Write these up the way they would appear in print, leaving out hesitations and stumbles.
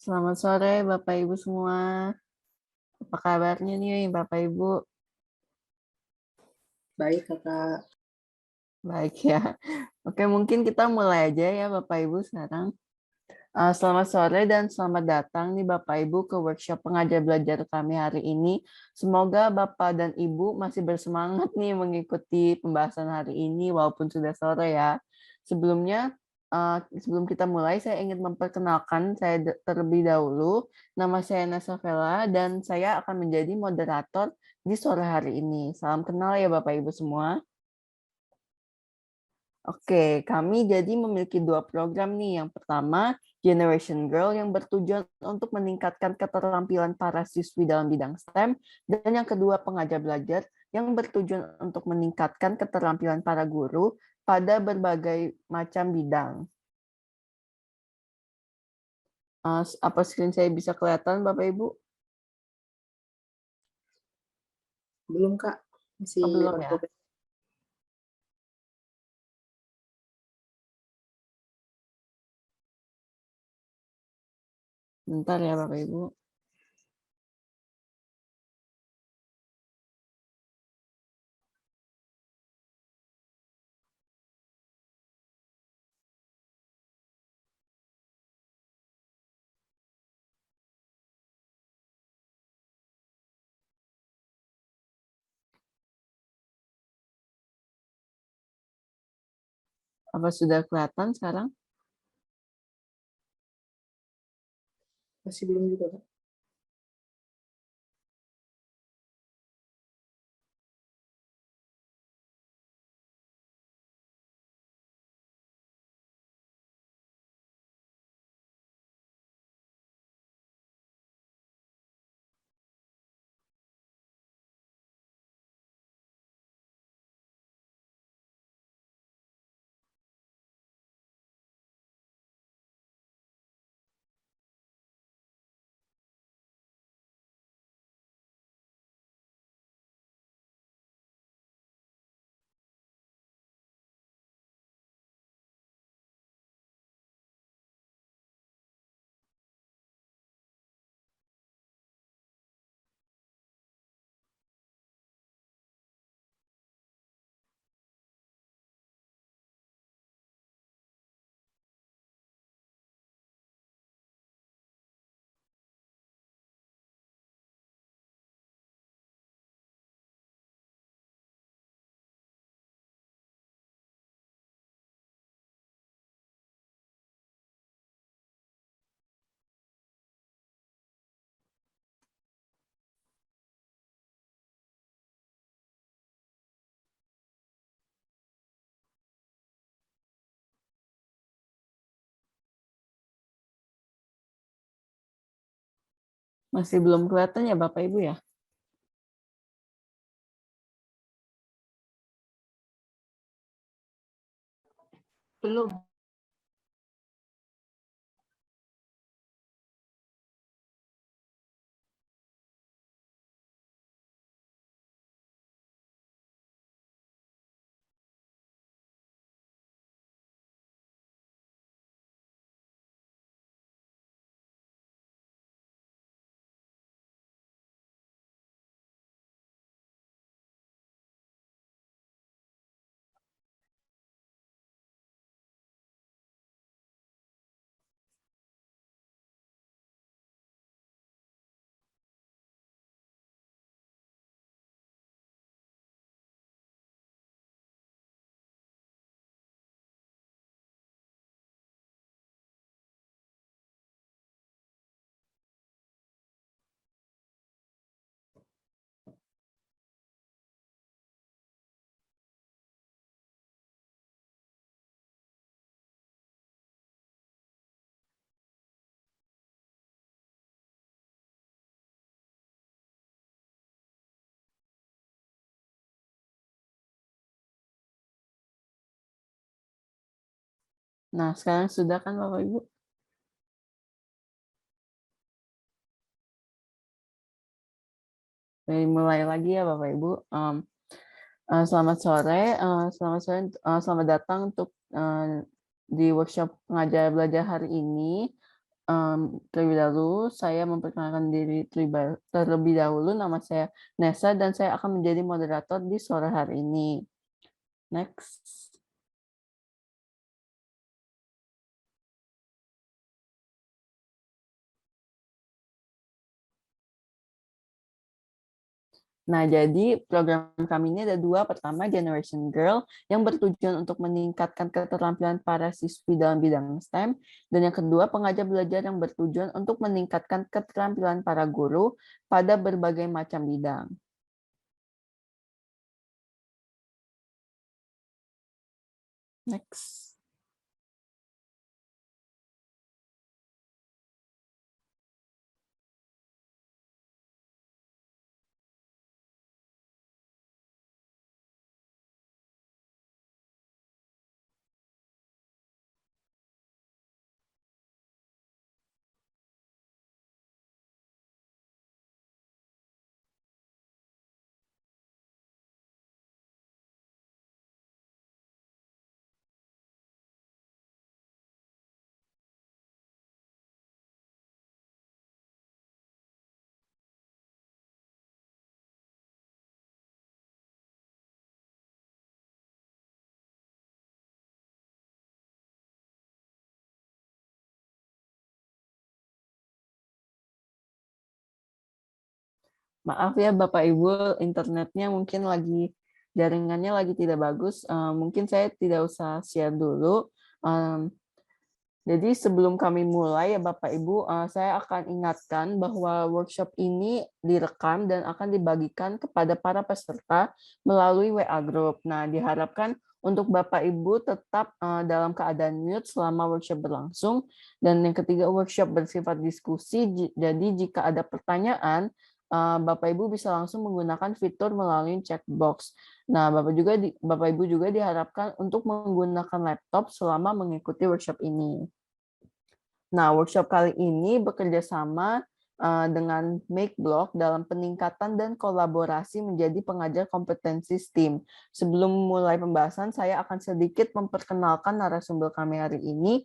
Selamat sore Bapak Ibu semua. Apa kabarnya nih Bapak Ibu? Baik, Kakak. Baik ya. Oke, mungkin kita mulai aja ya Bapak Ibu sekarang. Selamat sore dan selamat datang nih Bapak Ibu ke workshop pengajar belajar kami hari ini. Semoga Bapak dan Ibu masih bersemangat nih mengikuti pembahasan hari ini walaupun sudah sore ya. Sebelumnya, sebelum kita mulai, saya ingin memperkenalkan saya terlebih dahulu. Nama saya Nasafela dan saya akan menjadi moderator di sore hari ini. Salam kenal ya Bapak Ibu semua. Oke, kami jadi memiliki dua program nih. Yang pertama, Generation Girl yang bertujuan untuk meningkatkan keterampilan para siswi dalam bidang STEM. Dan yang kedua, Pengajar Belajar yang bertujuan untuk meningkatkan keterampilan para guru pada berbagai macam bidang. Apa screen saya bisa kelihatan, Bapak Ibu? Belum, Kak. Masih Oh, belum on ya? progress. Bentar ya, Bapak Ibu. Apa sudah kelihatan sekarang? Masih belum juga, Kak. Masih belum kelihatan ya, Bapak Ibu ya? Belum. Nah, sekarang sudah kan Bapak Ibu? Mulai lagi ya Bapak Ibu. Selamat sore, selamat datang untuk di workshop pengajar belajar hari ini. Terlebih dahulu saya memperkenalkan diri terlebih dahulu. Nama saya Nessa dan saya akan menjadi moderator di sore hari ini. Next. Nah, jadi program kami ini ada dua. Pertama, Generation Girl, yang bertujuan untuk meningkatkan keterampilan para siswi dalam bidang STEM. Dan yang kedua, pengajar belajar yang bertujuan untuk meningkatkan keterampilan para guru pada berbagai macam bidang. Next. Maaf ya Bapak Ibu, internetnya mungkin jaringannya lagi tidak bagus. Mungkin saya tidak usah share dulu. Jadi sebelum kami mulai ya Bapak Ibu, saya akan ingatkan bahwa workshop ini direkam dan akan dibagikan kepada para peserta melalui WA Group. Nah, diharapkan untuk Bapak Ibu tetap dalam keadaan mute selama workshop berlangsung. Dan yang ketiga, workshop bersifat diskusi, jadi jika ada pertanyaan, Bapak Ibu bisa langsung menggunakan fitur melalui chat box. Nah, Bapak Ibu juga diharapkan untuk menggunakan laptop selama mengikuti workshop ini. Nah, workshop kali ini bekerja sama dengan MakeBlock dalam peningkatan dan kolaborasi menjadi pengajar kompetensi STEAM. Sebelum mulai pembahasan, saya akan sedikit memperkenalkan narasumber kami hari ini,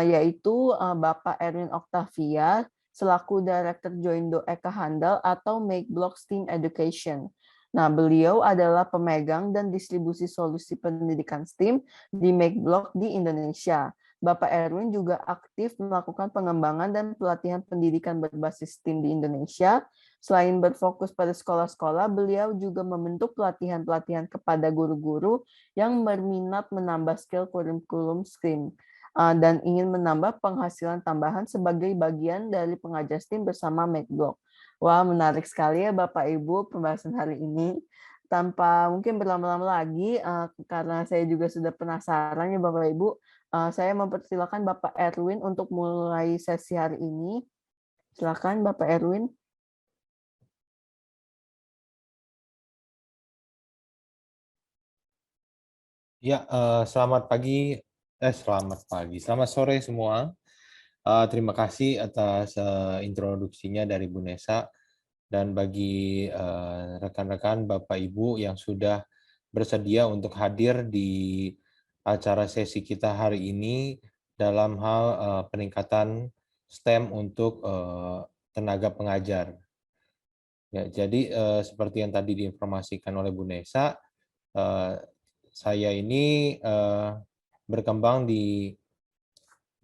yaitu Bapak Erwin Octavia, selaku Director Joindo Eka Handal atau MakeBlock STEAM Education. Nah, beliau adalah pemegang dan distribusi solusi pendidikan STEAM di MakeBlock di Indonesia. Bapak Erwin juga aktif melakukan pengembangan dan pelatihan pendidikan berbasis STEAM di Indonesia. Selain berfokus pada sekolah-sekolah, beliau juga membentuk pelatihan-pelatihan kepada guru-guru yang berminat menambah skill kurikulum STEAM dan ingin menambah penghasilan tambahan sebagai bagian dari pengajar STEAM bersama MakeBlock. Wah, menarik sekali ya Bapak Ibu pembahasan hari ini. Tanpa mungkin berlama-lama lagi, karena saya juga sudah penasaran ya Bapak Ibu, saya mempersilakan Bapak Erwin untuk mulai sesi hari ini. Silakan Bapak Erwin. Ya, selamat sore semua. Terima kasih atas introduksinya dari Bu Nessa, dan bagi rekan-rekan Bapak Ibu yang sudah bersedia untuk hadir di acara sesi kita hari ini dalam hal peningkatan STEM untuk tenaga pengajar. Ya, jadi seperti yang tadi diinformasikan oleh Bu Nessa, saya ini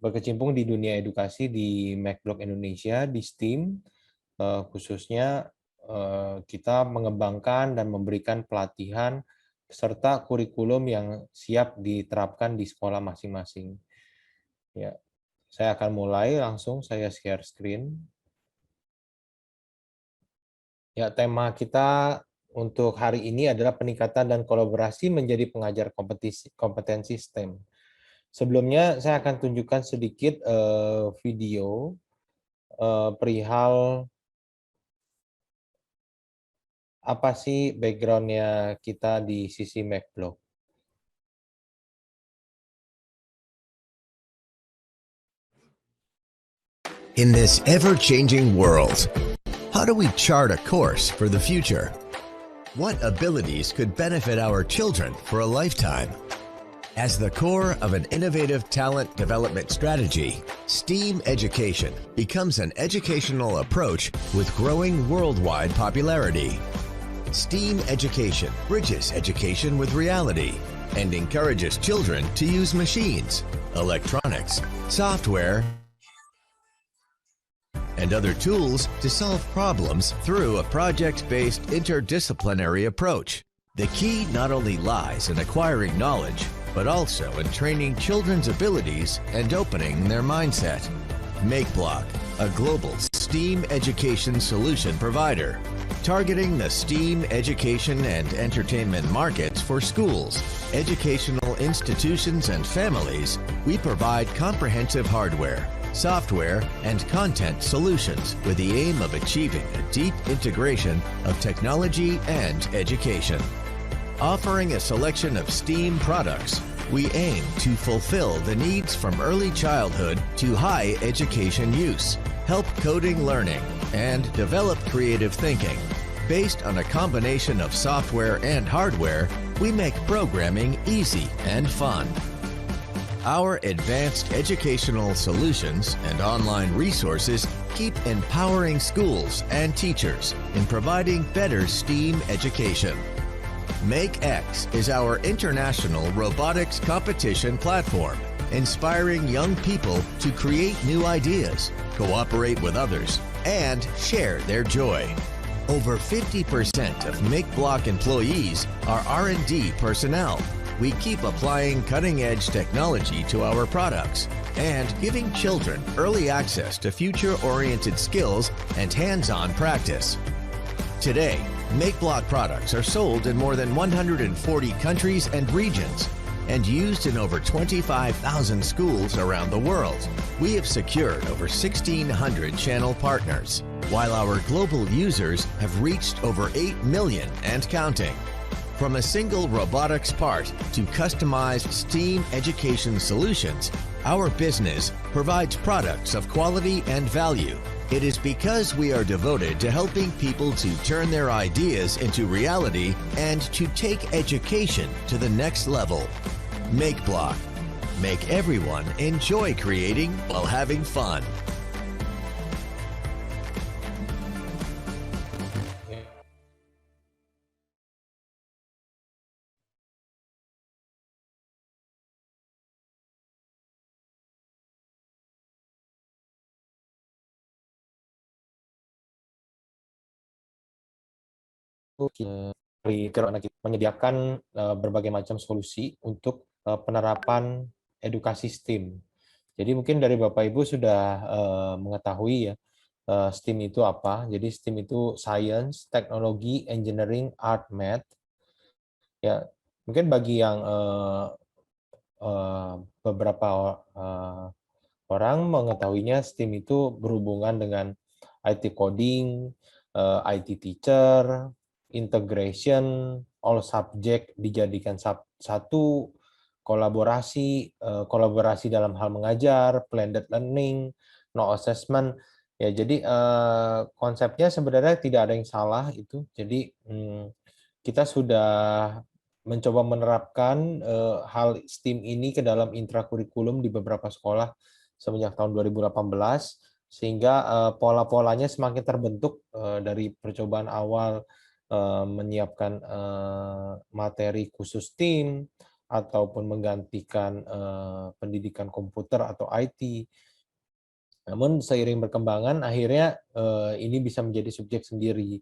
berkecimpung di dunia edukasi di MakeBlock Indonesia, di STEAM, khususnya kita mengembangkan dan memberikan pelatihan serta kurikulum yang siap diterapkan di sekolah masing-masing. Ya, saya akan mulai langsung, saya share screen. Ya, tema kita untuk hari ini adalah peningkatan dan kolaborasi menjadi pengajar kompetensi STEM. Sebelumnya saya akan tunjukkan sedikit video perihal apa sih background-nya kita di sisi MakeBlock. In this ever-changing world, how do we chart a course for the future? What abilities could benefit our children for a lifetime? As the core of an innovative talent development strategy, STEAM education becomes an educational approach with growing worldwide popularity. STEAM education bridges education with reality and encourages children to use machines, electronics, software, and other tools to solve problems through a project-based interdisciplinary approach. The key not only lies in acquiring knowledge, but also in training children's abilities and opening their mindset. MakeBlock, a global STEAM education solution provider, targeting the STEAM education and entertainment markets for schools, educational institutions, and families. We provide comprehensive hardware, software, and content solutions with the aim of achieving a deep integration of technology and education. Offering a selection of STEAM products, we aim to fulfill the needs from early childhood to high education use, help coding learning, and develop creative thinking. Based on a combination of software and hardware, we make programming easy and fun. Our advanced educational solutions and online resources keep empowering schools and teachers in providing better STEAM education. MakeX is our international robotics competition platform, inspiring young people to create new ideas, cooperate with others, and share their joy. Over 50% of MakeBlock employees are R&D personnel. We keep applying cutting-edge technology to our products and giving children early access to future-oriented skills and hands-on practice. Today, MakeBlock products are sold in more than 140 countries and regions and used in over 25,000 schools around the world. We have secured over 1,600 channel partners, while our global users have reached over 8 million and counting. From a single robotics part to customized STEAM education solutions, our business provides products of quality and value. It is because we are devoted to helping people to turn their ideas into reality and to take education to the next level. MakeBlock. Make everyone enjoy creating while having fun. Menyediakan berbagai macam solusi untuk penerapan edukasi STEAM. Jadi mungkin dari Bapak Ibu sudah mengetahui ya STEAM itu apa. Jadi STEAM itu Science, Technology, Engineering, Art, Math. Ya, mungkin bagi yang beberapa orang mengetahuinya STEAM itu berhubungan dengan IT coding, IT teacher, integration, all subject dijadikan satu, kolaborasi dalam hal mengajar, blended learning, no assessment. Ya, jadi konsepnya sebenarnya tidak ada yang salah itu. Jadi kita sudah mencoba menerapkan hal STEAM ini ke dalam intrakurikulum di beberapa sekolah semenjak tahun 2018, sehingga pola-polanya semakin terbentuk dari percobaan awal menyiapkan materi khusus STEAM ataupun menggantikan pendidikan komputer atau IT. Namun seiring berkembangan akhirnya ini bisa menjadi subjek sendiri.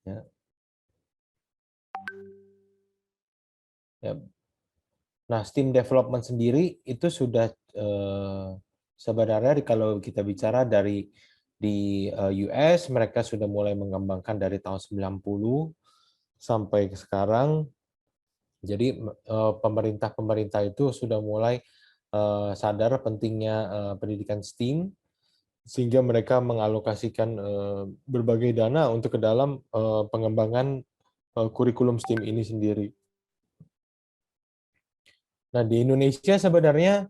Ya. Nah, STEAM development sendiri itu sudah sebenarnya kalau kita bicara di US, mereka sudah mulai mengembangkan dari tahun 90 sampai ke sekarang. Jadi pemerintah itu sudah mulai sadar pentingnya pendidikan STEAM, sehingga mereka mengalokasikan berbagai dana untuk ke dalam pengembangan kurikulum STEAM ini sendiri. Nah, di Indonesia sebenarnya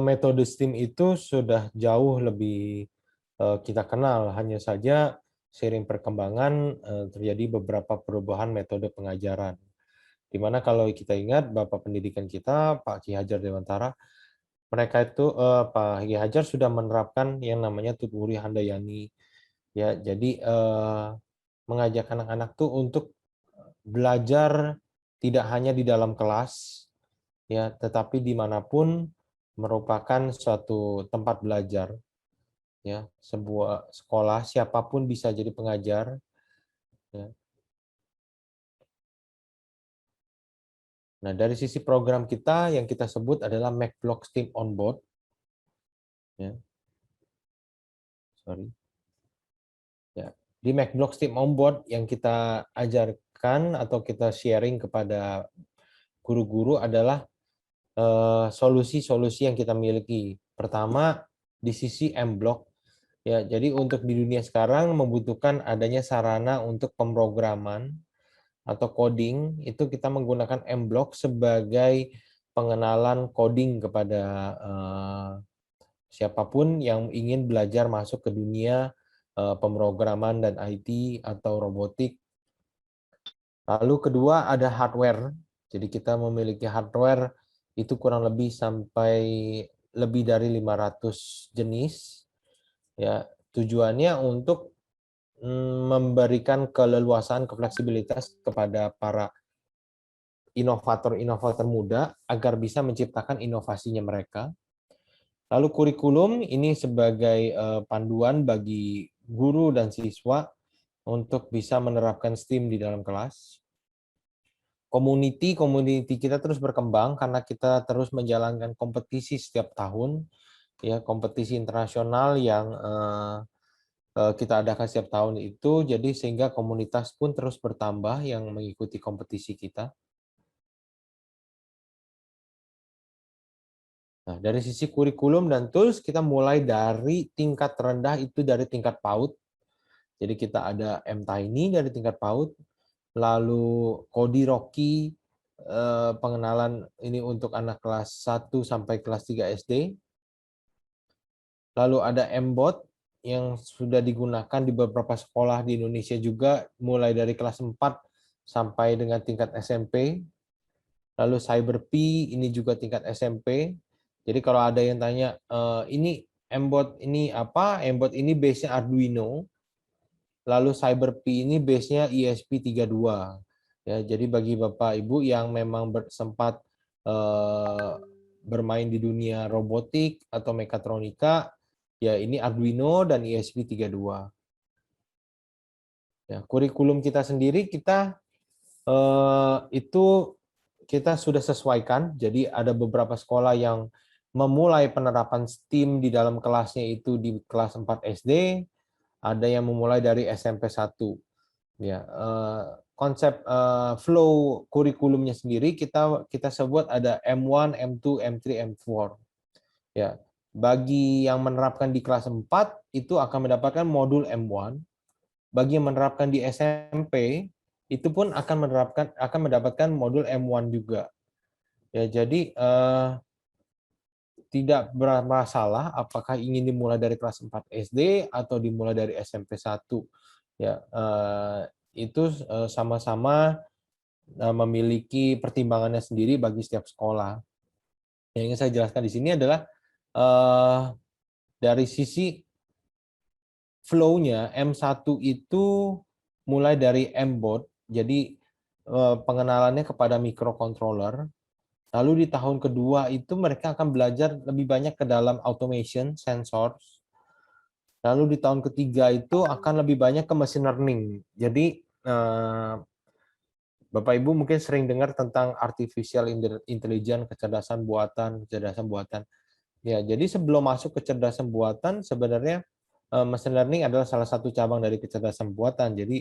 metode STEAM itu sudah jauh lebih kita kenal, hanya saja seiring perkembangan terjadi beberapa perubahan metode pengajaran. Dimana kalau kita ingat Bapak Pendidikan kita, Pak Ki Hajar Dewantara, mereka itu Pak Ki Hajar sudah menerapkan yang namanya Tutwuri Handayani. Ya, jadi mengajak anak-anak tuh untuk belajar tidak hanya di dalam kelas, ya, tetapi dimanapun merupakan suatu tempat belajar. Ya, sebuah sekolah siapapun bisa jadi pengajar. Ya. Nah, dari sisi program kita yang kita sebut adalah MacBlock Steam on Board. Ya. Sorry. Ya. Di MacBlock Steam on Board yang kita ajarkan atau kita sharing kepada guru-guru adalah solusi-solusi yang kita miliki. Pertama, di sisi M-Block. Ya, jadi untuk di dunia sekarang membutuhkan adanya sarana untuk pemrograman atau coding, itu kita menggunakan M-Block sebagai pengenalan coding kepada siapapun yang ingin belajar masuk ke dunia pemrograman dan IT atau robotik. Lalu kedua ada hardware. Jadi kita memiliki hardware itu kurang lebih sampai lebih dari 500 jenis. Ya, tujuannya untuk memberikan keleluasaan, kefleksibilitas kepada para inovator-inovator muda agar bisa menciptakan inovasinya mereka. Lalu kurikulum ini sebagai panduan bagi guru dan siswa untuk bisa menerapkan STEAM di dalam kelas. Community kita terus berkembang karena kita terus menjalankan kompetisi setiap tahun, ya, kompetisi internasional yang kita adakan setiap tahun itu, jadi sehingga komunitas pun terus bertambah yang mengikuti kompetisi kita. Nah, dari sisi kurikulum dan tools, kita mulai dari tingkat rendah itu dari tingkat PAUD. Jadi kita ada mTiny dari tingkat PAUD, lalu Kodi Rocky, pengenalan ini untuk anak kelas 1 sampai kelas 3 SD. Lalu ada MBOT yang sudah digunakan di beberapa sekolah di Indonesia juga, mulai dari kelas 4 sampai dengan tingkat SMP. Lalu CyberP ini juga tingkat SMP. Jadi kalau ada yang tanya, ini MBOT ini apa? MBOT ini base-nya Arduino. Lalu CyberP ini base-nya ESP32. Ya, jadi bagi Bapak Ibu yang memang sempat bermain di dunia robotik atau mekatronika, ya ini Arduino dan ESP32. Ya, kurikulum kita sendiri itu kita sudah sesuaikan. Jadi ada beberapa sekolah yang memulai penerapan STEAM di dalam kelasnya itu di kelas 4 SD, ada yang memulai dari SMP 1. Ya, konsep flow kurikulumnya sendiri kita sebut ada M1, M2, M3, M4. Ya, bagi yang menerapkan di kelas 4 itu akan mendapatkan modul M1. Bagi yang menerapkan di SMP itu pun akan mendapatkan modul M1 juga. Ya, jadi tidak bermasalah apakah ingin dimulai dari kelas 4 SD atau dimulai dari SMP 1. Ya, itu sama-sama memiliki pertimbangannya sendiri bagi setiap sekolah. Yang ingin saya jelaskan di sini adalah dari sisi flow-nya M1 itu mulai dari M-board, jadi pengenalannya kepada microcontroller. Lalu di tahun kedua itu mereka akan belajar lebih banyak ke dalam automation, sensors. Lalu di tahun ketiga itu akan lebih banyak ke machine learning. Jadi Bapak Ibu mungkin sering dengar tentang artificial intelligence, kecerdasan buatan. Ya, jadi sebelum masuk kecerdasan buatan sebenarnya machine learning adalah salah satu cabang dari kecerdasan buatan. Jadi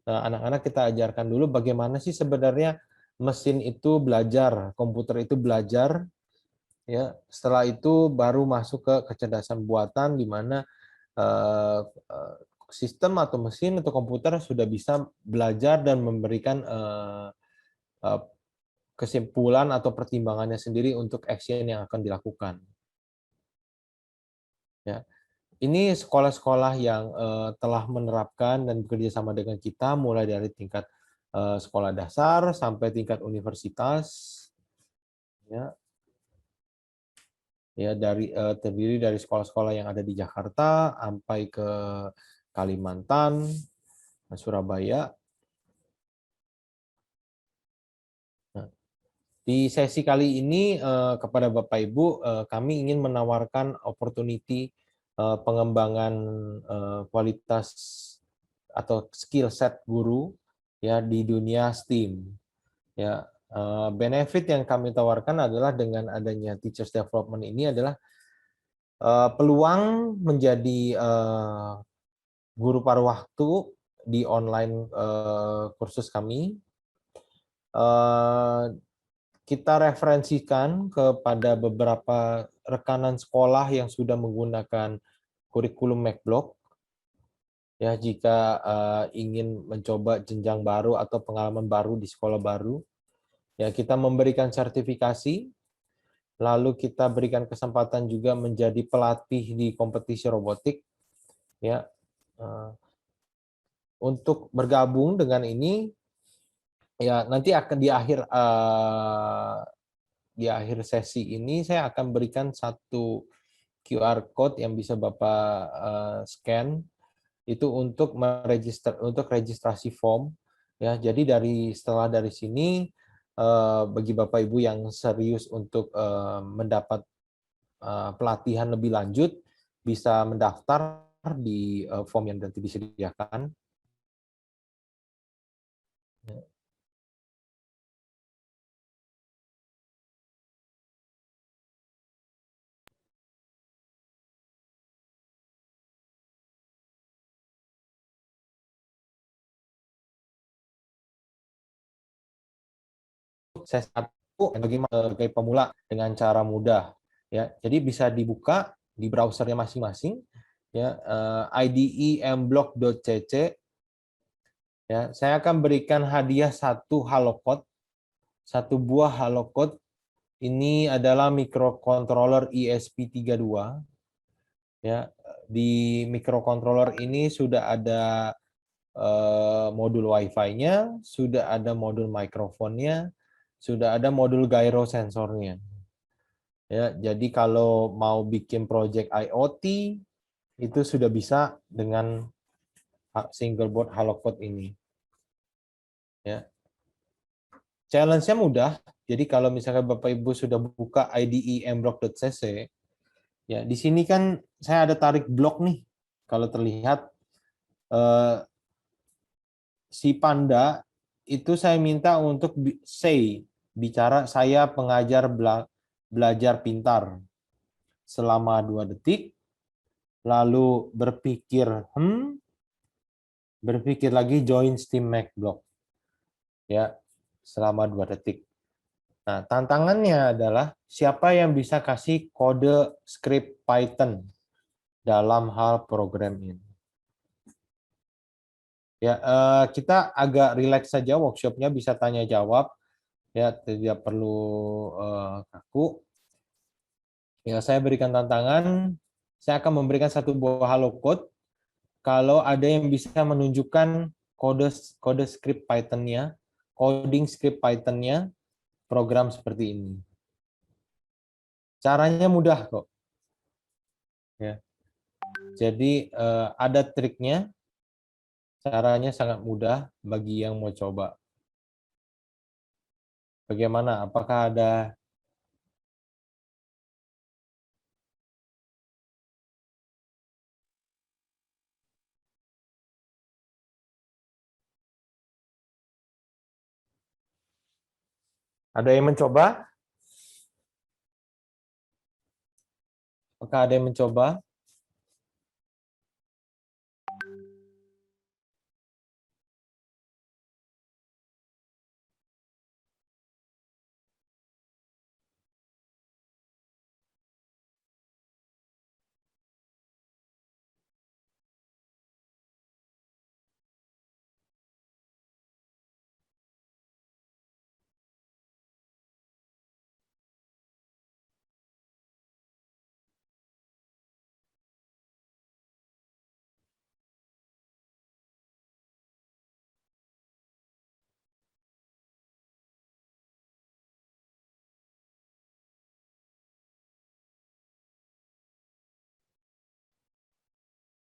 anak-anak kita ajarkan dulu bagaimana sih sebenarnya mesin itu belajar, komputer itu belajar. Ya, setelah itu baru masuk ke kecerdasan buatan di mana sistem atau mesin atau komputer sudah bisa belajar dan memberikan kesimpulan atau pertimbangannya sendiri untuk action yang akan dilakukan. Ya, ini sekolah-sekolah yang telah menerapkan dan bekerja sama dengan kita mulai dari tingkat sekolah dasar sampai tingkat universitas, ya, terdiri dari sekolah-sekolah yang ada di Jakarta sampai ke Kalimantan, Surabaya. Nah, di sesi kali ini kepada Bapak Ibu kami ingin menawarkan opportunity pengembangan kualitas atau skill set guru ya di dunia STEAM. Ya, benefit yang kami tawarkan adalah dengan adanya Teachers Development ini adalah peluang menjadi guru paruh waktu di online kursus kami. Kita referensikan kepada beberapa rekanan sekolah yang sudah menggunakan kurikulum MacBlock. Ya, jika ingin mencoba jenjang baru atau pengalaman baru di sekolah baru, ya kita memberikan sertifikasi, lalu kita berikan kesempatan juga menjadi pelatih di kompetisi robotik. Ya, untuk bergabung dengan ini, ya nanti akan di akhir sesi ini saya akan berikan satu QR code yang bisa Bapak scan itu untuk registrasi form ya. Jadi setelah dari sini bagi Bapak Ibu yang serius untuk mendapat pelatihan lebih lanjut bisa mendaftar di form yang nanti disediakan. Sesi 1 bagaimana sebagai pemula dengan cara mudah ya. Jadi bisa dibuka di browsernya masing-masing ya, IDE mblock.cc ya. Saya akan berikan hadiah satu buah halocode. Ini adalah microcontroller ESP32 ya. Di microcontroller ini sudah ada modul Wi-Fi-nya, sudah ada modul mikrofonnya, sudah ada modul gyro sensornya. Ya, jadi kalau mau bikin project IoT itu sudah bisa dengan single board halocode ini. Ya. Challenge-nya mudah. Jadi kalau misalkan Bapak Ibu sudah buka IDE mblock.cc, ya di sini kan saya ada tarik blok nih. Kalau terlihat si Panda itu saya minta untuk bicara saya pengajar belajar pintar selama 2 detik, lalu berpikir lagi join Steam MacBlock ya selama 2 detik. Nah, tantangannya adalah siapa yang bisa kasih kode script Python dalam hal program ini. Ya, kita agak rileks saja workshopnya, bisa tanya jawab ya, tidak perlu kaku. Ya, saya berikan tantangan, saya akan memberikan satu buah halocode. Kalau ada yang bisa menunjukkan kode script Python-nya, coding script Python-nya, program seperti ini. Caranya mudah kok. Ya. Jadi ada triknya, caranya sangat mudah bagi yang mau coba. Bagaimana? Apakah ada yang mencoba? Apakah ada yang mencoba?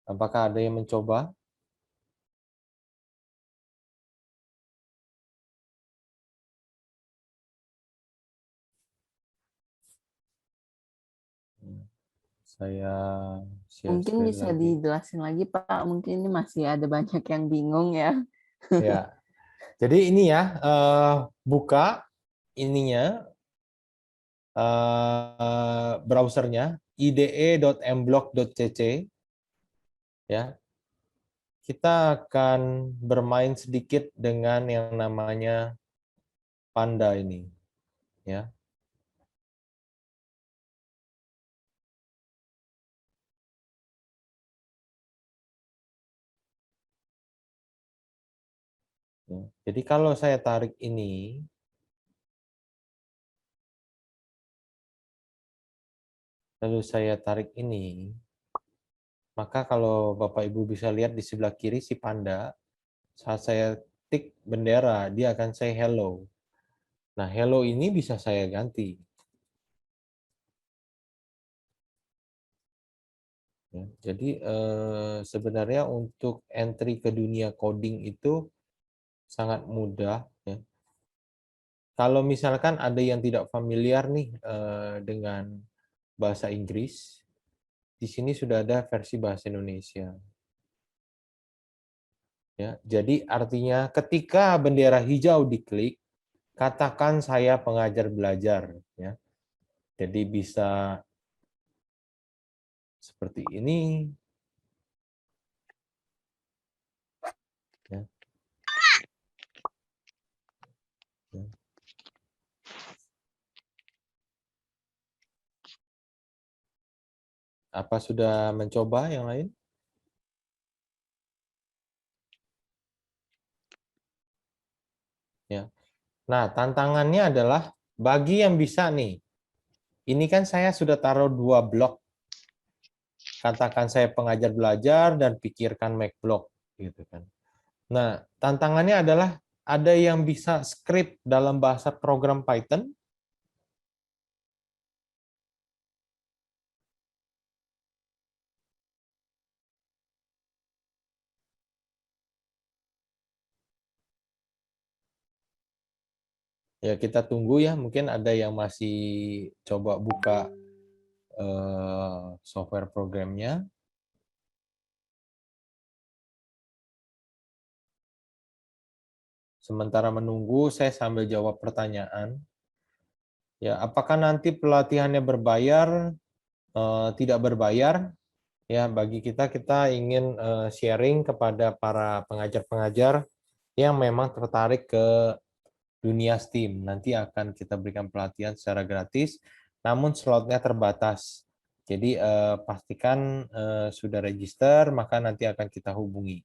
Apakah ada yang mencoba? Saya share Mungkin screen bisa lagi. dijelasin lagi, Pak. Mungkin ini masih ada banyak yang bingung ya. Ya, jadi ini ya, buka ininya, browsernya ide.mblock.cc ya. Kita akan bermain sedikit dengan yang namanya Panda ini ya. Ya. Jadi kalau saya tarik ini, lalu saya tarik ini, maka kalau Bapak Ibu bisa lihat di sebelah kiri si panda, saat saya tik bendera, dia akan say hello. Nah, hello ini bisa saya ganti. Ya, jadi sebenarnya untuk entry ke dunia coding itu sangat mudah. Ya. Kalau misalkan ada yang tidak familiar nih dengan bahasa Inggris, di sini sudah ada versi bahasa Indonesia. Ya, jadi artinya ketika bendera hijau diklik, katakan saya pengajar belajar. Ya. Jadi bisa seperti ini. Ya. Ya. Apa sudah mencoba yang lain? Ya. Nah, tantangannya adalah bagi yang bisa nih. Ini kan saya sudah taruh 2 blok. Katakan saya pengajar belajar dan pikirkan make block gitu kan. Nah, tantangannya adalah ada yang bisa script dalam bahasa program Python. Ya, kita tunggu ya, mungkin ada yang masih coba buka software programnya. Sementara menunggu, saya sambil jawab pertanyaan. Ya, apakah nanti pelatihannya berbayar, tidak berbayar? Ya, bagi kita ingin sharing kepada para pengajar-pengajar yang memang tertarik ke dunia STEAM. Nanti akan kita berikan pelatihan secara gratis, namun slotnya terbatas. Jadi pastikan sudah register, maka nanti akan kita hubungi.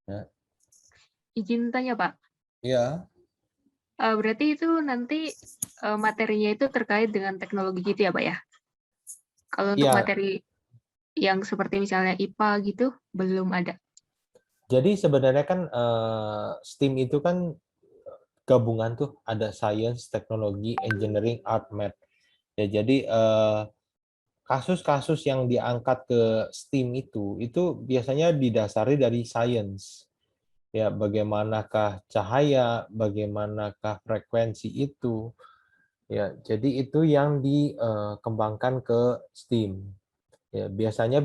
Ya. Izin tanya, Pak. Ya. Berarti itu nanti materinya itu terkait dengan teknologi gitu ya, Pak ya? Kalau untuk Ya. materi yang seperti misalnya IPA gitu, belum ada. Jadi sebenarnya kan STEAM itu kan gabungan tuh, ada science, teknologi, engineering, art, math. Ya, jadi kasus-kasus yang diangkat ke STEAM itu biasanya didasari dari science. Ya, bagaimanakah cahaya, bagaimanakah frekuensi itu. Ya, jadi itu yang dikembangkan ke STEAM. Ya, biasanya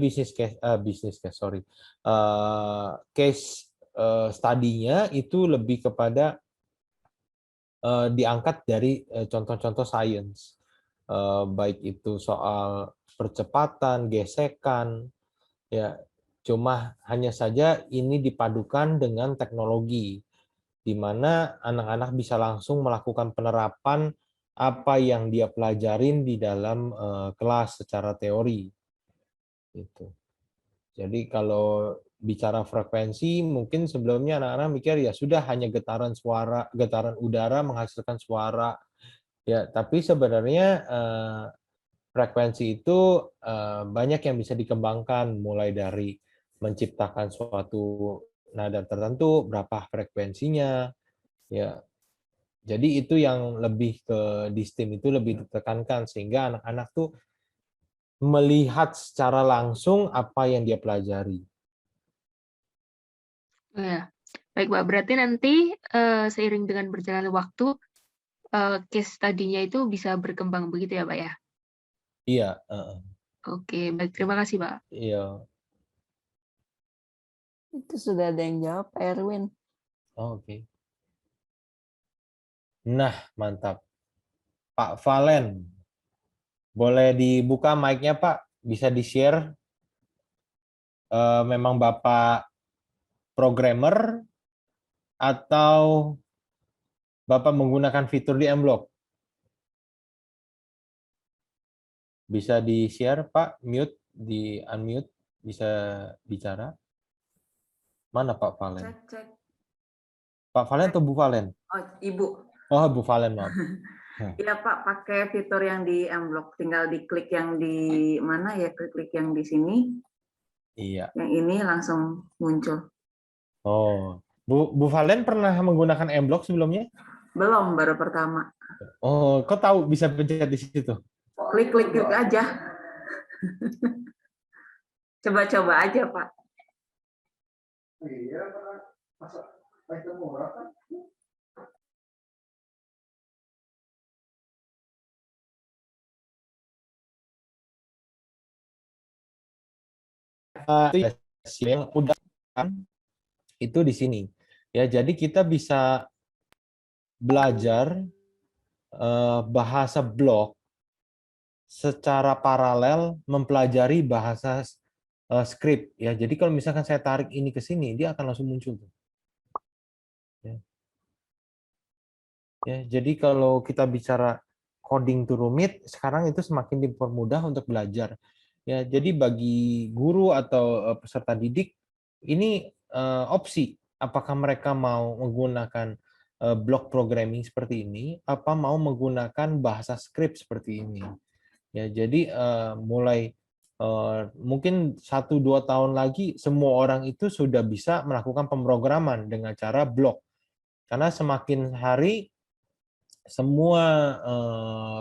case study-nya itu lebih kepada diangkat dari contoh-contoh sains, baik itu soal percepatan, gesekan, ya. Cuma hanya saja ini dipadukan dengan teknologi, di mana anak-anak bisa langsung melakukan penerapan apa yang dia pelajarin di dalam kelas secara teori. Gitu. Jadi kalau bicara frekuensi, mungkin sebelumnya anak-anak mikir ya sudah hanya getaran suara, getaran udara menghasilkan suara. Ya, tapi sebenarnya frekuensi itu banyak yang bisa dikembangkan, mulai dari menciptakan suatu nada tertentu, berapa frekuensinya, ya. Jadi itu yang lebih ke di STEAM itu lebih ditekankan sehingga anak-anak tuh melihat secara langsung apa yang dia pelajari. Oh ya, baik Pak. Berarti nanti seiring dengan berjalannya waktu, case study-nya itu bisa berkembang begitu ya Pak ya? Iya, Oke, baik. Terima kasih Pak. iya. Itu sudah ada yang jawab, Pak Erwin. Oh, oke. Nah, mantap. Pak Valen, boleh dibuka mic-nya Pak? Bisa di-share? Memang Bapak programmer atau Bapak menggunakan fitur di M-Block? Bisa di-share Pak? Mute, di unmute, bisa bicara? Mana Pak Valen? Cek, cek. Pak Valen atau Bu Valen? Oh, Ibu. Oh, Bu Valen, maaf. Iya Pak, pakai fitur yang di M-Block. Tinggal diklik yang di mana ya, klik yang di sini. Iya. Yang ini langsung muncul. Oh, Bu Valen pernah menggunakan M-Block sebelumnya? Belum, baru pertama. Oh, kok tahu bisa pencet di situ? Klik aja. Coba-coba aja Pak. Iya, masa item murah kan? Itu yang udah itu di sini. Ya, jadi kita bisa belajar bahasa blok secara paralel mempelajari bahasa script. Ya, jadi kalau misalkan saya tarik ini ke sini, dia akan langsung muncul. Ya. Ya, jadi kalau kita bicara coding to rumit, sekarang itu semakin dipermudah untuk belajar. Ya, jadi bagi guru atau peserta didik ini opsi apakah mereka mau menggunakan block programming seperti ini, apa mau menggunakan bahasa script seperti ini. Ya, jadi mulai mungkin 1-2 tahun lagi semua orang itu sudah bisa melakukan pemrograman dengan cara block. Karena semakin hari semua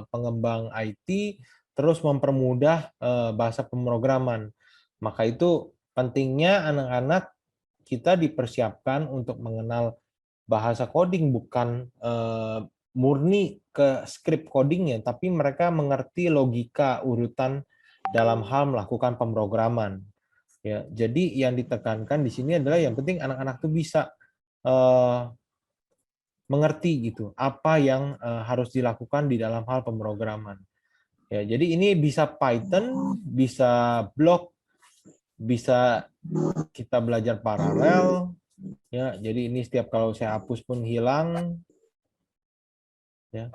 pengembang IT terus mempermudah bahasa pemrograman. Maka itu pentingnya anak-anak kita dipersiapkan untuk mengenal bahasa coding, bukan murni ke script codingnya, tapi mereka mengerti logika urutan dalam hal melakukan pemrograman. Ya, jadi yang ditekankan di sini adalah yang penting anak-anak tuh bisa mengerti gitu apa yang harus dilakukan di dalam hal pemrograman. Ya, jadi ini bisa Python, bisa Block, bisa kita belajar paralel. Ya, jadi ini setiap kalau saya hapus pun hilang. Ya,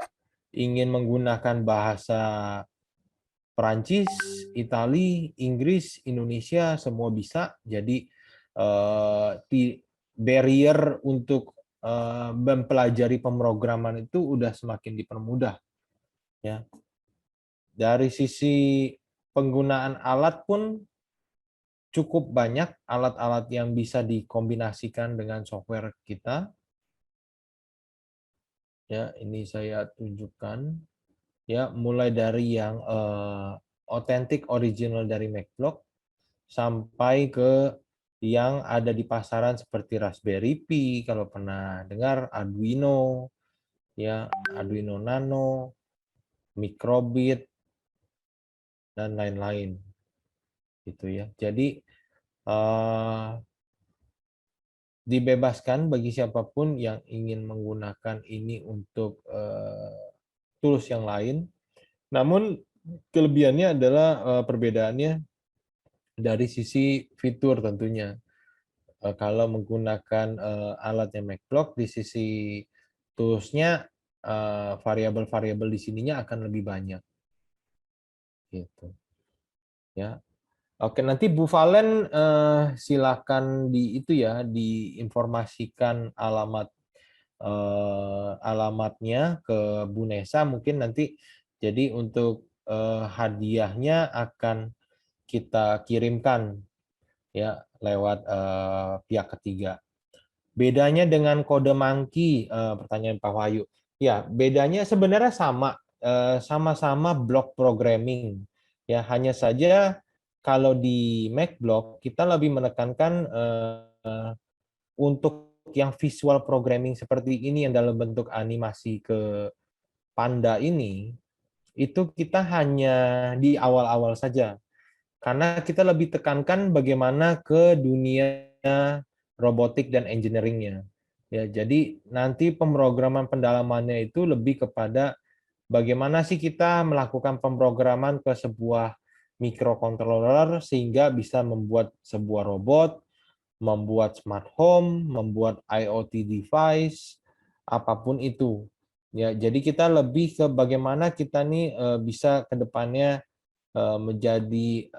ingin menggunakan bahasa Perancis, Itali, Inggris, Indonesia semua bisa. Jadi barrier untuk mempelajari pemrograman itu udah semakin dipermudah. Ya. Dari sisi penggunaan alat pun cukup banyak alat-alat yang bisa dikombinasikan dengan software kita. Ya, ini saya tunjukkan. Ya, mulai dari yang authentic original dari Macblock sampai ke yang ada di pasaran seperti Raspberry Pi, kalau pernah dengar, Arduino, ya, Arduino Nano, Microbit, dan lain-lain. Gitu ya. Jadi dibebaskan bagi siapapun yang ingin menggunakan ini untuk tools yang lain. Namun kelebihannya adalah perbedaannya dari sisi fitur tentunya. Kalau menggunakan alatnya Macblock, di sisi tools-nya variabel-variabel di sininya akan lebih banyak. Gitu. Ya. Oke, nanti Bu Valen silakan di itu ya, diinformasikan alamatnya ke Bu Nesa mungkin nanti. Jadi untuk hadiahnya akan kita kirimkan ya lewat pihak ketiga. Bedanya dengan kode Monkey, pertanyaan Pak Wahyu. Ya, bedanya sebenarnya sama, sama-sama block programming. Ya, hanya saja kalau di MacBlock kita lebih menekankan untuk yang visual programming seperti ini yang dalam bentuk animasi ke Panda ini, itu kita hanya di awal-awal saja. Karena kita lebih tekankan bagaimana ke dunia robotik dan engineering-nya. Ya, jadi nanti pemrograman pendalamannya itu lebih kepada bagaimana sih kita melakukan pemrograman ke sebuah microcontroller sehingga bisa membuat sebuah robot, membuat smart home, membuat IoT device, apapun itu. Ya, jadi kita lebih ke bagaimana kita nih bisa ke depannya menjadi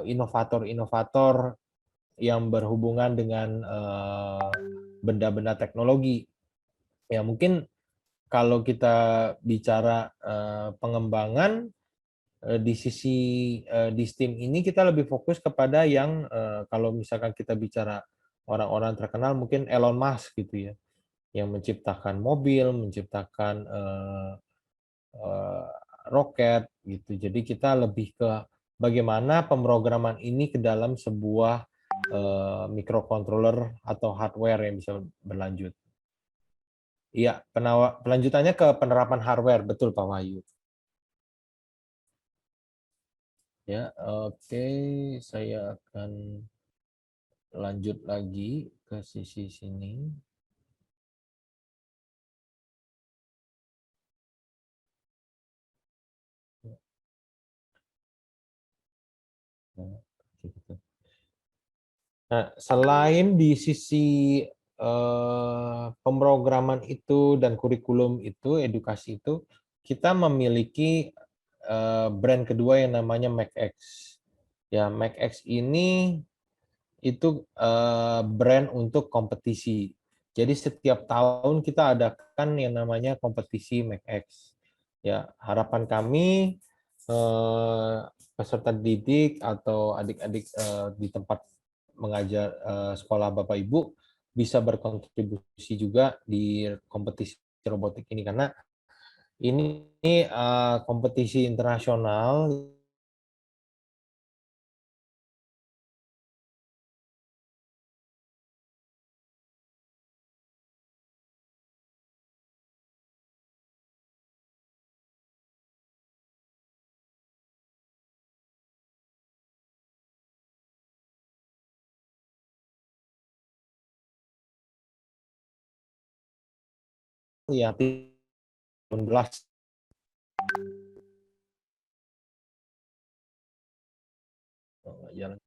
inovator-inovator yang berhubungan dengan benda-benda teknologi. Ya, mungkin kalau kita bicara pengembangan di sisi di STEAM ini kita lebih fokus kepada yang kalau misalkan kita bicara orang-orang terkenal mungkin Elon Musk gitu ya, yang menciptakan mobil, menciptakan roket gitu. Jadi kita lebih ke bagaimana pemrograman ini ke dalam sebuah microcontroller atau hardware yang bisa berlanjut. Iya, pelanjutannya ke penerapan hardware, betul Pak Wahyu. Ya, oke, saya akan lanjut lagi ke sisi sini. Nah, selain di sisi pemrograman itu dan kurikulum itu, edukasi itu, kita memiliki brand kedua yang namanya MacX. Ya, MacX ini itu brand untuk kompetisi. Jadi setiap tahun kita adakan yang namanya kompetisi MacX. Ya, harapan kami peserta didik atau adik-adik di tempat mengajar sekolah Bapak Ibu bisa berkontribusi juga di kompetisi robotik ini karena ini kompetisi internasional. Ya, 18. Jalan.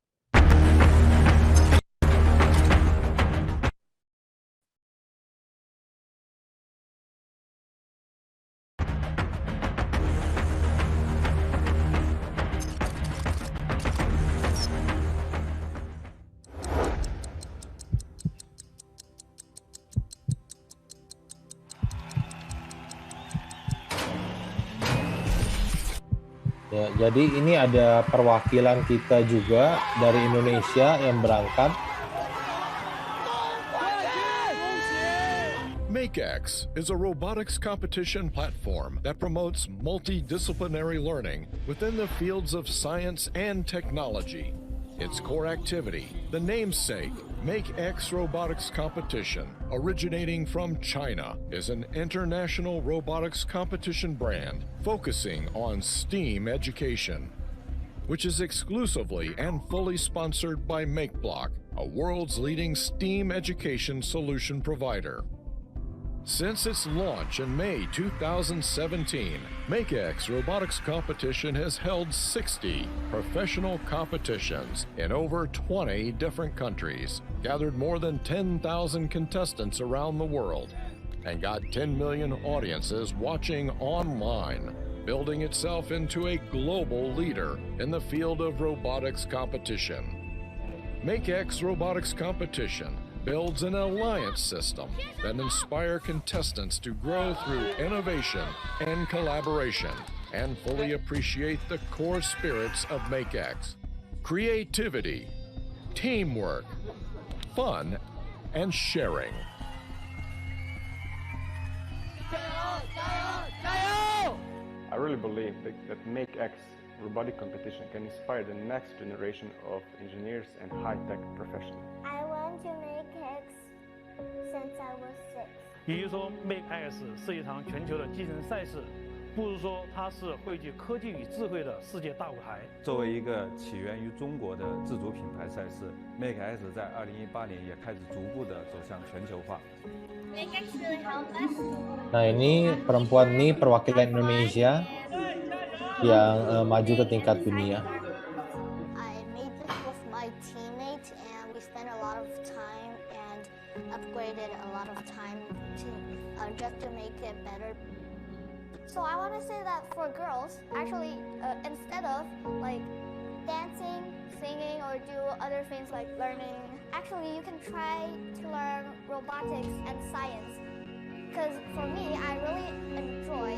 Ya, jadi ini ada perwakilan kita juga dari Indonesia yang berangkat. MakeX is a robotics competition platform that promotes multidisciplinary learning within the fields of science and technology. Its core activity, the namesake MakeX Robotics Competition, originating from China, is an international robotics competition brand focusing on STEAM education, which is exclusively and fully sponsored by MakeBlock, a world's leading STEAM education solution provider. Since its launch in May 2017, MakeX Robotics Competition has held 60 professional competitions in over 20 different countries, gathered more than 10,000 contestants around the world, and got 10 million audiences watching online, building itself into a global leader in the field of robotics competition. MakeX Robotics Competition builds an alliance system that inspire contestants to grow through innovation and collaboration and fully appreciate the core spirits of MakeX: creativity, teamwork, fun, and sharing. I really believe that MakeX robotic competition can inspire the next generation of engineers and high-tech professionals. I want to make X since I was 6. 也就是说 ，MakeX 是一场全球的机器人赛事，不如说它是汇聚科技与智慧的世界大舞台。作为一个起源于中国的自主品牌赛事 ，MakeX 在2018年也开始逐步的走向全球化。MakeX really helped us. Nah, ini perempuan nih perwakilan Indonesia yang maju ke tingkat dunia. I made this with my teammates and we spent a lot of time and upgraded a lot of time to just to make it better. So I want to say that for girls, actually, instead of like dancing, singing, or do other things like learning, actually you can try to learn robotics and science. Because for me, I really enjoy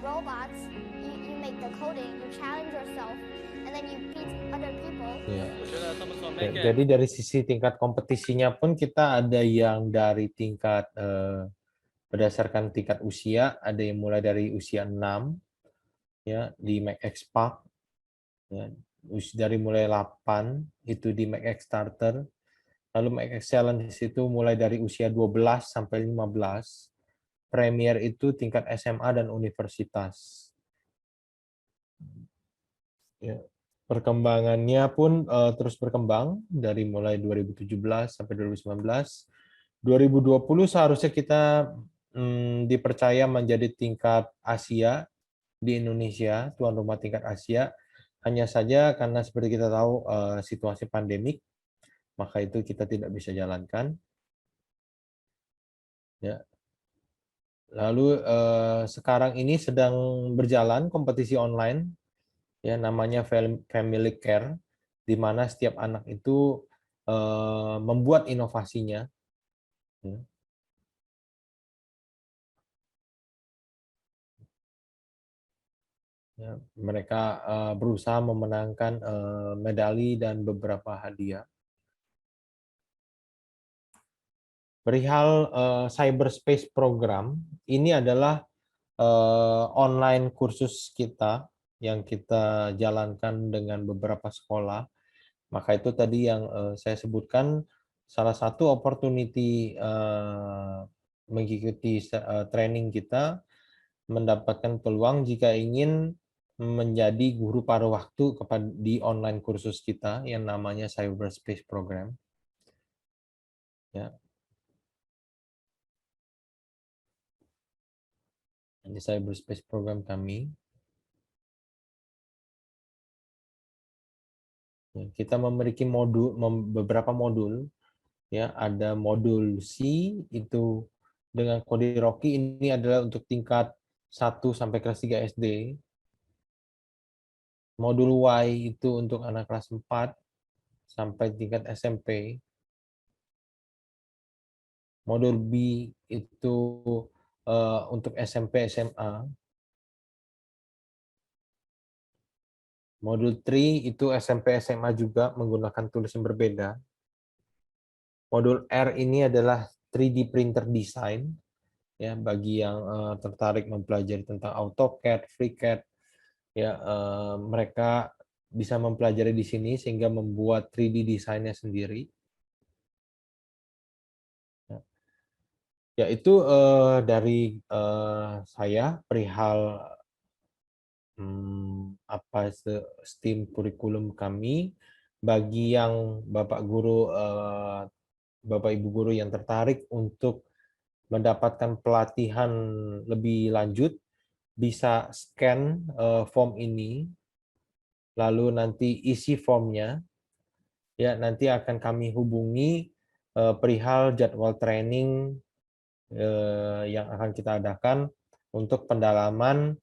robots. You make the coding, you challenge yourself, and then you beat other people. Ya. Jadi dari sisi tingkat kompetisinya pun kita ada yang dari tingkat berdasarkan tingkat usia, ada yang mulai dari usia 6 ya di MakeX Park, ya, dari mulai 8 itu di MakeX Starter, lalu MakeX Challenge itu mulai dari usia 12 sampai 15, Premier itu tingkat SMA dan universitas. Ya, perkembangannya pun terus berkembang dari mulai 2017 sampai 2019. 2020 seharusnya kita dipercaya menjadi tingkat Asia di Indonesia, tuan rumah tingkat Asia. Hanya saja karena seperti kita tahu situasi pandemik, maka itu kita tidak bisa jalankan. Ya. Lalu sekarang ini sedang berjalan kompetisi online, ya namanya Family Care, di mana setiap anak itu membuat inovasinya. Ya. Ya, mereka berusaha memenangkan medali dan beberapa hadiah. Perihal cyberspace program, ini adalah online kursus kita yang kita jalankan dengan beberapa sekolah. Maka itu tadi yang saya sebutkan, salah satu opportunity mengikuti training kita, mendapatkan peluang jika ingin menjadi guru paruh waktu di online kursus kita yang namanya cyberspace program. Ya. Di cyberspace program kami, kita memiliki beberapa modul, ya ada modul C itu dengan kode Rocky, ini adalah untuk tingkat 1 sampai kelas 3 SD. Modul Y itu untuk anak kelas 4 sampai tingkat SMP. Modul B itu untuk SMP SMA. Modul 3 itu SMP SMA juga menggunakan tools yang berbeda. Modul R ini adalah 3D printer design, ya bagi yang tertarik mempelajari tentang AutoCAD, FreeCAD, ya mereka bisa mempelajari di sini sehingga membuat 3D desainnya sendiri. Ya itu dari saya perihal apa STEAM kurikulum kami. Bagi yang Bapak Guru, Bapak Ibu Guru yang tertarik untuk mendapatkan pelatihan lebih lanjut, bisa scan form ini, lalu nanti isi formnya, ya nanti akan kami hubungi perihal jadwal training yang akan kita adakan untuk pendalaman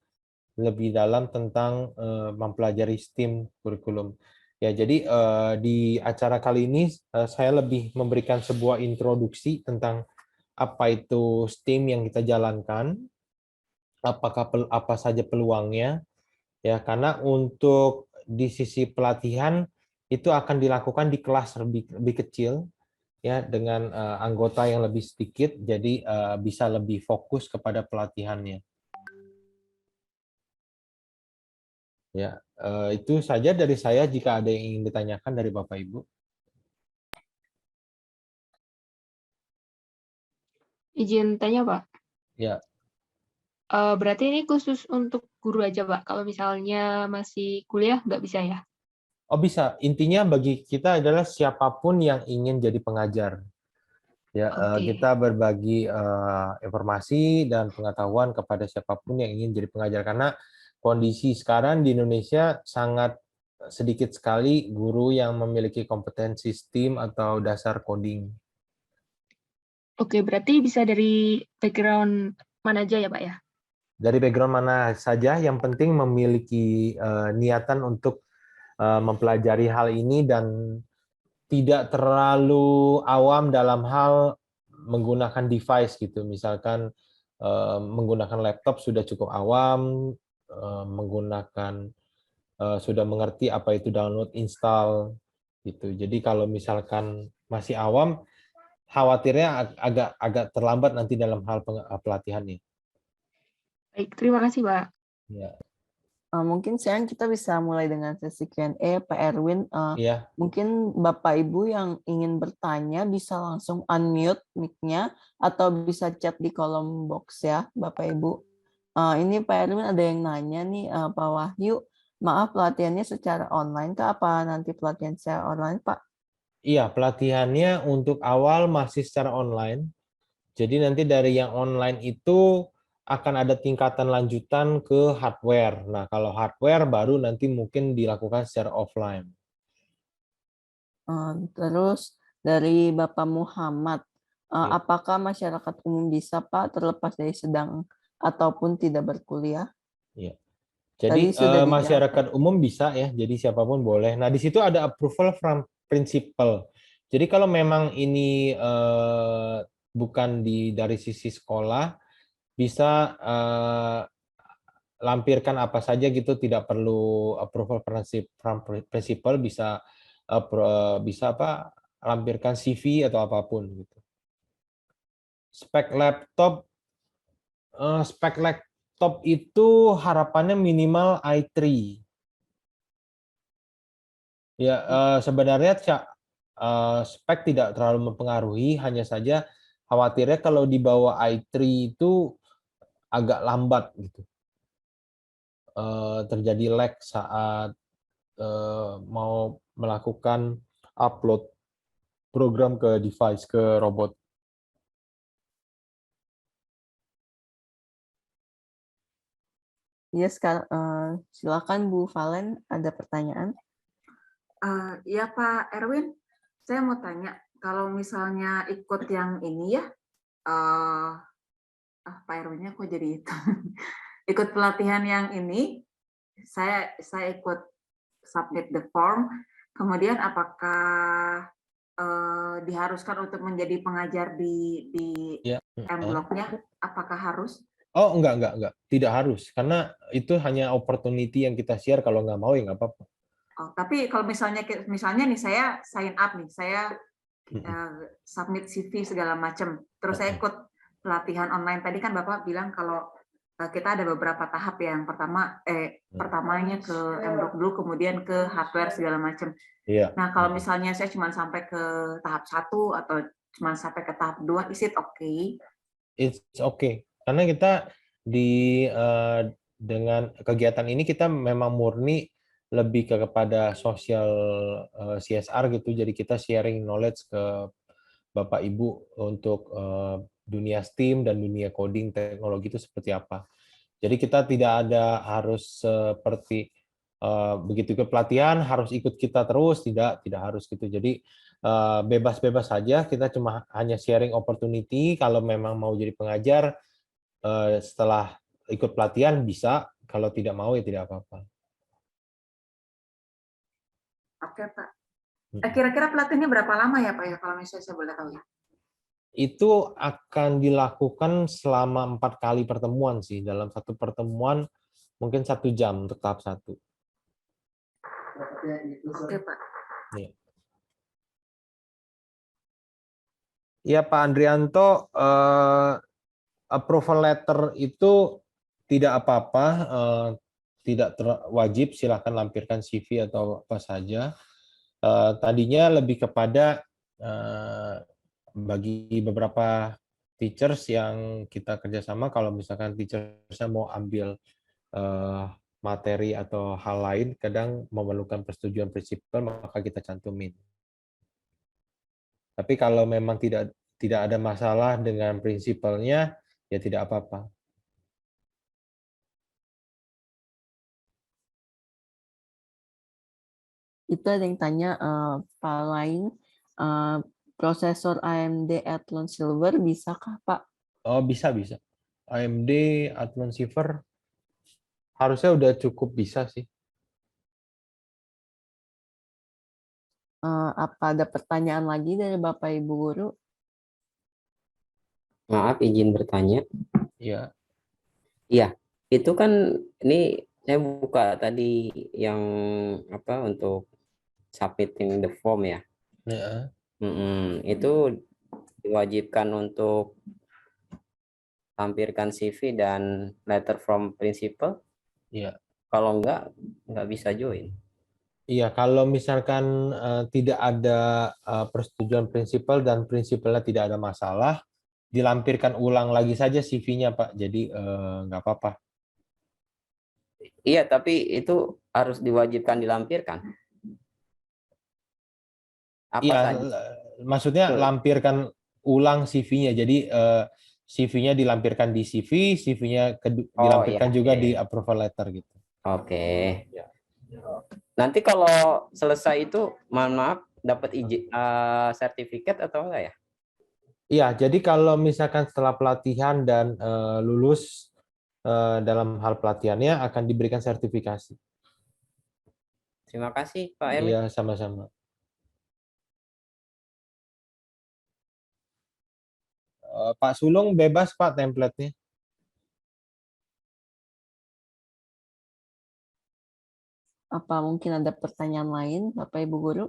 lebih dalam tentang mempelajari STEAM kurikulum. Ya, jadi di acara kali ini saya lebih memberikan sebuah introduksi tentang apa itu STEAM yang kita jalankan, apa saja peluangnya, ya karena untuk di sisi pelatihan itu akan dilakukan di kelas lebih kecil, ya dengan anggota yang lebih sedikit, jadi bisa lebih fokus kepada pelatihannya. Ya, itu saja dari saya. Jika ada yang ingin ditanyakan dari Bapak Ibu. Izin tanya, Pak. Ya, Berarti ini khusus untuk guru aja, Pak. Kalau misalnya masih kuliah, nggak bisa ya? oh bisa. Intinya bagi kita adalah siapapun yang ingin jadi pengajar. Ya, Oke. kita berbagi informasi dan pengetahuan kepada siapapun yang ingin jadi pengajar, karena kondisi sekarang di Indonesia sangat sedikit sekali guru yang memiliki kompetensi STEAM atau dasar coding. Oke, berarti bisa dari background mana aja ya, Pak ya? Dari background mana saja, yang penting memiliki niatan untuk mempelajari hal ini dan tidak terlalu awam dalam hal menggunakan device gitu. Misalkan menggunakan laptop sudah cukup awam, menggunakan sudah mengerti apa itu download install gitu. Jadi kalau misalkan masih awam, khawatirnya agak terlambat nanti dalam hal pelatihannya. Baik, terima kasih, Pak. Ya. Mungkin sekarang kita bisa mulai dengan sesi Q&A, Pak Erwin. Iya. Mungkin Bapak Ibu yang ingin bertanya bisa langsung unmute mic-nya atau bisa chat di kolom box ya, Bapak Ibu. Ini Pak Erwin ada yang nanya nih, Pak Wahyu. Maaf, pelatihannya secara online kah? Apa nanti pelatihan secara online, Pak? Iya, pelatihannya untuk awal masih secara online. Jadi nanti dari yang online itu akan ada tingkatan lanjutan ke hardware. Nah, kalau hardware baru nanti mungkin dilakukan secara offline. Terus dari Bapak Muhammad, Iya. apakah masyarakat umum bisa, Pak, terlepas dari sedang ataupun tidak berkuliah? Iya. Tadi Jadi sudah dijawab. masyarakat umum bisa ya, jadi siapapun boleh. Nah, di situ ada approval from principal. Jadi kalau memang ini bukan dari sisi sekolah, bisa lampirkan apa saja gitu, tidak perlu approval from principal, bisa lampirkan CV atau apapun gitu. Spek laptop itu harapannya minimal i3. Ya, sebenarnya spek tidak terlalu mempengaruhi, hanya saja khawatirnya kalau di bawah i3 itu agak lambat gitu. Terjadi lag saat mau melakukan upload program ke device, ke robot. Iya, silakan Bu Valen, ada pertanyaan? Ya Pak Erwin, saya mau tanya, kalau misalnya ikut yang ini ya, Pak Erwinnya kok jadi itu? Ikut pelatihan yang ini, saya ikut submit the form, kemudian apakah diharuskan untuk menjadi pengajar di M-Block-nya? Apakah harus? Oh, enggak. Tidak harus. Karena itu hanya opportunity yang kita share. Kalau nggak mau, ya nggak apa-apa. Oh, tapi kalau misalnya nih, saya sign up nih, saya submit CV segala macam, terus saya ikut pelatihan online. Tadi kan Bapak bilang kalau kita ada beberapa tahap ya. Yang pertamanya ke M-Block dulu, kemudian ke hardware segala macam. Iya. Nah, kalau misalnya saya cuma sampai ke tahap 1 atau cuma sampai ke tahap 2, is it okay? It's okay. Karena kita dengan kegiatan ini kita memang murni lebih kepada sosial CSR gitu. Jadi kita sharing knowledge ke Bapak Ibu untuk dunia STEAM dan dunia coding teknologi itu seperti apa. Jadi kita tidak ada harus seperti begitu ke pelatihan harus ikut kita terus, tidak harus gitu. Jadi bebas-bebas saja, kita cuma hanya sharing opportunity. Kalau memang mau jadi pengajar setelah ikut pelatihan bisa, kalau tidak mau ya tidak apa-apa. Oke Pak. Kira-kira pelatihannya berapa lama ya Pak ya, kalau misalnya saya boleh tahu ya? Itu akan dilakukan selama 4 kali pertemuan sih. Dalam satu pertemuan mungkin 1 jam untuk tahap 1. Oke Pak. Iya Pak Andrianto, approval letter itu tidak apa-apa, tidak wajib, silahkan lampirkan CV atau apa saja. Tadinya lebih kepada bagi beberapa teachers yang kita kerjasama, kalau misalkan teachersnya mau ambil materi atau hal lain, kadang memerlukan persetujuan prinsipal, maka kita cantumin. Tapi kalau memang tidak ada masalah dengan prinsipalnya, ya tidak apa-apa. Itu ada yang tanya, Pak lain, prosesor AMD Athlon Silver bisakah Pak? Oh, bisa. AMD Athlon Silver harusnya udah cukup bisa sih. Apa ada pertanyaan lagi dari Bapak Ibu Guru? Maaf, izin bertanya. Iya. Iya, itu kan ini saya buka tadi yang apa untuk submitting the form ya. Ya. Itu diwajibkan untuk tampilkan CV dan letter from principal. Iya. Kalau nggak bisa join. Iya, kalau misalkan tidak ada persetujuan prinsipal dan prinsipalnya tidak ada masalah, dilampirkan ulang lagi saja CV-nya, Pak. Jadi nggak apa-apa. Iya, tapi itu harus diwajibkan dilampirkan. Apa Iya, saja? maksudnya lampirkan ulang CV-nya. Jadi CV-nya dilampirkan di CV, CV-nya dilampirkan juga di approval letter gitu. Oke. Nanti kalau selesai itu, mohon maaf, dapat izin sertifikat atau enggak ya? Iya, jadi kalau misalkan setelah pelatihan dan lulus dalam hal pelatihannya akan diberikan sertifikasi. Terima kasih, Pak Erwin. Iya, sama-sama. Pak Sulung bebas, Pak, template-nya. Apa mungkin ada pertanyaan lain, Bapak Ibu Guru?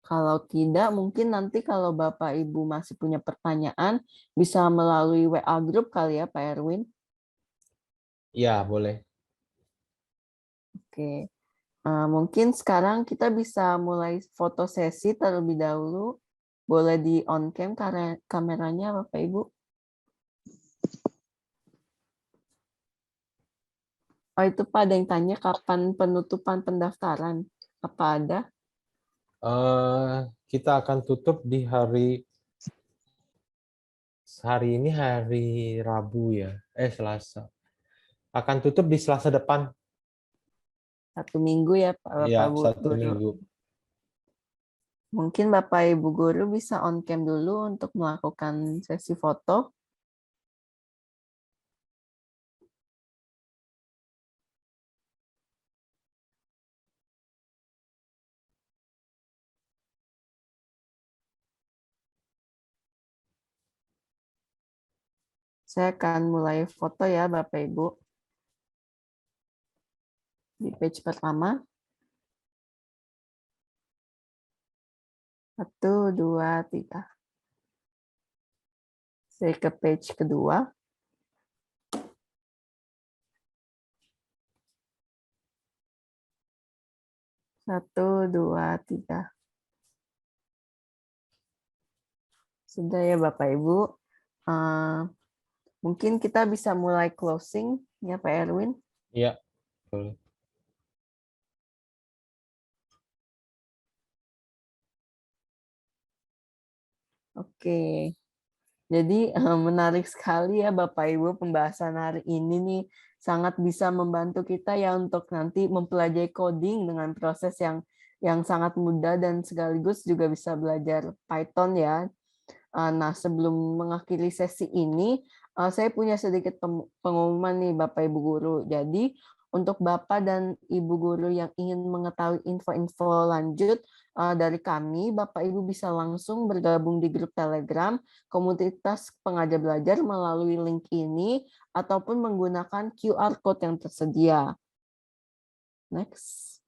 Kalau tidak, mungkin nanti kalau Bapak Ibu masih punya pertanyaan, bisa melalui WA Group kali ya, Pak Erwin? Ya, boleh. Oke. Mungkin sekarang kita bisa mulai foto sesi terlebih dahulu. Boleh di on cam kameranya, Bapak Ibu? Oh, itu Pak ada yang tanya kapan penutupan pendaftaran. Apa ada? Kita akan tutup di hari ini hari Rabu ya, Selasa. Akan tutup di Selasa depan. 1 minggu ya Pak Bapak Ya, Ibu 1 minggu. Mungkin Bapak Ibu Guru bisa on cam dulu untuk melakukan sesi foto. Saya akan mulai foto ya Bapak Ibu. Di page pertama. 1, 2, 3. Saya ke page kedua. Satu, 2, 3. Sudah ya Bapak Ibu. Mungkin kita bisa mulai closing ya Pak Erwin. Iya, boleh. Oke. Jadi menarik sekali ya Bapak Ibu pembahasan hari ini nih, sangat bisa membantu kita ya untuk nanti mempelajari coding dengan proses yang sangat mudah dan sekaligus juga bisa belajar Python ya. Nah, sebelum mengakhiri sesi ini, saya punya sedikit pengumuman nih Bapak Ibu Guru. Jadi untuk Bapak dan Ibu Guru yang ingin mengetahui info-info lanjut dari kami, Bapak Ibu bisa langsung bergabung di grup Telegram komunitas pengajar belajar melalui link ini ataupun menggunakan QR Code yang tersedia. Next.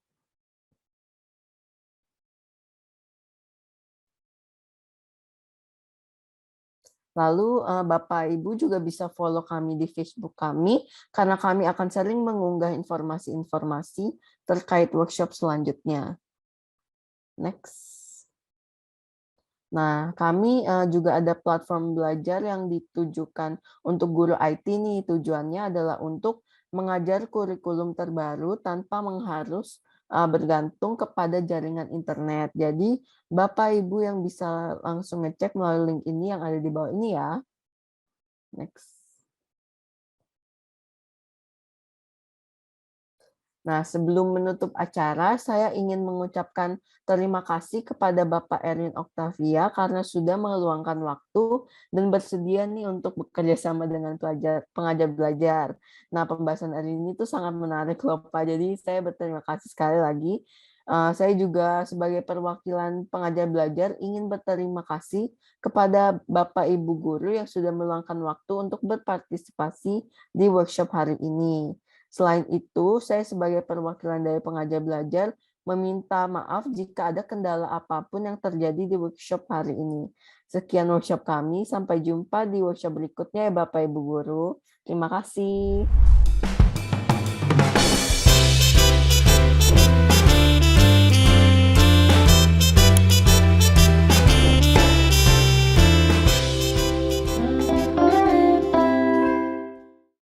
Lalu Bapak Ibu juga bisa follow kami di Facebook kami karena kami akan sering mengunggah informasi-informasi terkait workshop selanjutnya. Next. Nah, kami juga ada platform belajar yang ditujukan untuk guru IT nih. Tujuannya adalah untuk mengajar kurikulum terbaru tanpa mengharus bergantung kepada jaringan internet. Jadi, Bapak Ibu yang bisa langsung ngecek melalui link ini yang ada di bawah ini ya. Next. Nah, sebelum menutup acara, saya ingin mengucapkan terima kasih kepada Bapak Erwin Octavia karena sudah meluangkan waktu dan bersedia nih untuk bekerja sama dengan pengajar belajar. Nah, pembahasan hari ini tuh sangat menarik loh, Pak. Jadi saya berterima kasih sekali lagi. Saya juga sebagai perwakilan pengajar belajar ingin berterima kasih kepada Bapak Ibu guru yang sudah meluangkan waktu untuk berpartisipasi di workshop hari ini. Selain itu, saya sebagai perwakilan dari pengajar belajar meminta maaf jika ada kendala apapun yang terjadi di workshop hari ini. Sekian workshop kami, sampai jumpa di workshop berikutnya ya Bapak Ibu Guru. Terima kasih.